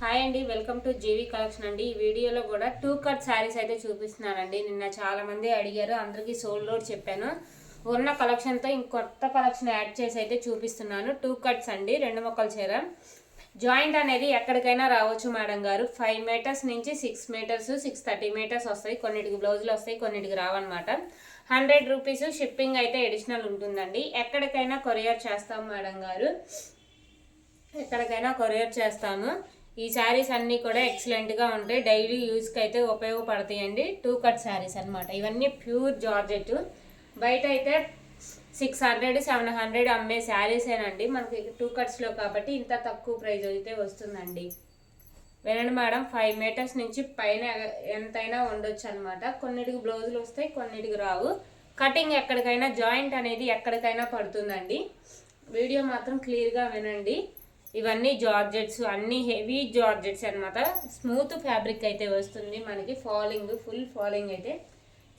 Hi అండి, welcome to GV collection అండి. ఈ వీడియోలో కూడా 2 కట్ శారీస్ అయితే చూపిస్తున్నానండి. నిన్న చాలా మంది అడిగారు, అందరికీ సోల్డ్ అవుట్ చెప్పాను. ఉన్న కలెక్షన్తో ఇంకొత్త కలెక్షన్ యాడ్ చేసి అయితే చూపిస్తున్నాను. 2 కట్స్ అండి, 2 ముక్కల చీర. జాయింట్ అనేది ఎక్కడికైనా రావచ్చు మేడం గారు. 5 మీటర్స్ నుంచి 6 మీటర్స్ 630 మీటర్స్ వస్తాయి. కొన్నిటికి బ్లౌజులు వస్తాయి, కొన్నిటికి రావన్నమాట. 100 రూపీస్ షిప్పింగ్ అయితే అడిషనల్ ఉంటుందండి. ఎక్కడికైనా కొరియర్ చేస్తాం మేడం గారు, ఎక్కడికైనా కొరియర్ చేస్తాము. ఈ శారీస్ అన్నీ కూడా ఎక్సలెంట్గా ఉంటాయి, డైలీ యూజ్కి అయితే ఉపయోగపడతాయండి. 2 కట్ శారీస్ అనమాట. ఇవన్నీ ప్యూర్ జార్జెట్. బయట అయితే 600 700 అమ్మే శారీసేనండి, మనకి 2 కట్స్లో కాబట్టి ఇంత తక్కువ ప్రైస్ అయితే వస్తుందండి. వినండి మేడం, 5 మీటర్స్ నుంచి పైన ఎంతైనా ఉండొచ్చు అనమాట. కొన్నిటికి బ్లౌజులు వస్తాయి, కొన్నిటికి రావు. కటింగ్ ఎక్కడికైనా, జాయింట్ అనేది ఎక్కడికైనా పడుతుందండి. వీడియో మాత్రం క్లియర్గా వినండి. ఇవన్నీ జార్జెట్స్, అన్నీ హెవీ జార్జెట్స్ అనమాట. స్మూత్ ఫ్యాబ్రిక్ అయితే వస్తుంది మనకి. ఫాలింగ్, ఫుల్ ఫాలింగ్ అయితే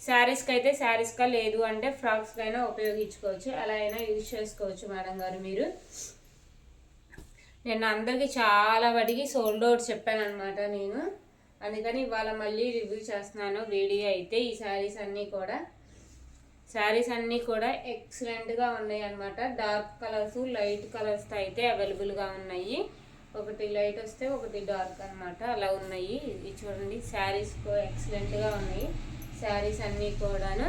శారీస్కి అయితే శారీస్గా, లేదు అంటే ఫ్రాక్స్కి అయినా ఉపయోగించుకోవచ్చు, అలా అయినా యూజ్ చేసుకోవచ్చు మేడం గారు మీరు. నేను అందరికీ చాలా వాటికి సోల్డ్ అవుట్ చెప్పాను అనమాట నేను, అందుకని ఇవాళ మళ్ళీ రివ్యూ చేస్తున్నాను వీడియో అయితే. ఈ శారీస్ అన్నీ కూడా ఎక్సలెంట్గా ఉన్నాయి అనమాట. డార్క్ కలర్స్, లైట్ కలర్స్తో అయితే అవైలబుల్గా ఉన్నాయి. ఒకటి లైట్ వస్తే ఒకటి డార్క్ అనమాట, అలా ఉన్నాయి. ఇది చూడండి, శారీస్ ఎక్సలెంట్గా ఉన్నాయి. శారీస్ అన్నీ కూడాను,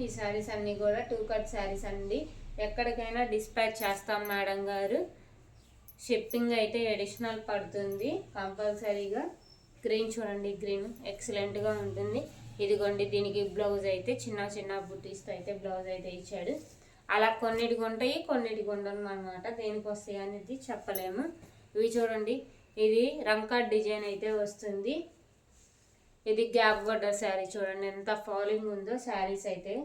ఈ శారీస్ అన్నీ కూడా 2 కట్ శారీస్ అండి. ఎక్కడికైనా డిస్పాచ్ చేస్తాం మేడం గారు. షిప్పింగ్ అయితే అడిషనల్ పడుతుంది కంపల్సరీగా. గ్రీన్ చూడండి, గ్రీన్ ఎక్సలెంట్గా ఉంటుంది. ఇదిగోండి, దీనికి బ్లౌజ్ అయితే చిన్న చిన్న బుట్టీస్తో అయితే బ్లౌజ్ అయితే ఇచ్చాడు. అలా కొన్నిటికి ఉంటాయి, కొన్నిటికి ఉండను అనమాట. దేనికి వస్తాయి అనేది చెప్పలేము. ఇవి చూడండి, ఇది రంకాట్ డిజైన్ అయితే వస్తుంది. ఇది గ్యాప్ బోర్డర్ శారీ చూడండి, ఎంత ఫాలింగ్ ఉందో శారీస్ అయితే.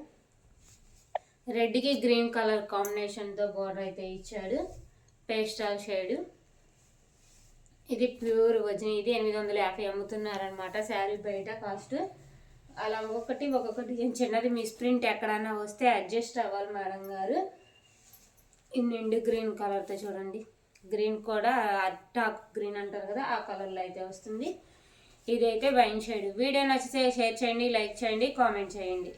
రెడ్కి గ్రీన్ కలర్ కాంబినేషన్తో బోర్డర్ అయితే ఇచ్చాడు, పేస్టల్ షేడ్. ఇది ప్యూర్ వజ్ని. ఇది 850 అమ్ముతున్నారనమాట శారీ బయట కాస్ట్. అలా ఒక్కొక్కటి చిన్నది మిస్ప్రింట్ ఎక్కడన్నా వస్తే అడ్జస్ట్ అవ్వాలి మేడం గారు. నిండు గ్రీన్ కలర్తో చూడండి, గ్రీన్ కూడా టాప్ గ్రీన్ అంటారు కదా, ఆ కలర్లో అయితే వస్తుంది. ఇదైతే వైన్ షేడ్. వీడియో నచ్చితే షేర్ చేయండి, లైక్ చేయండి, కామెంట్ చేయండి.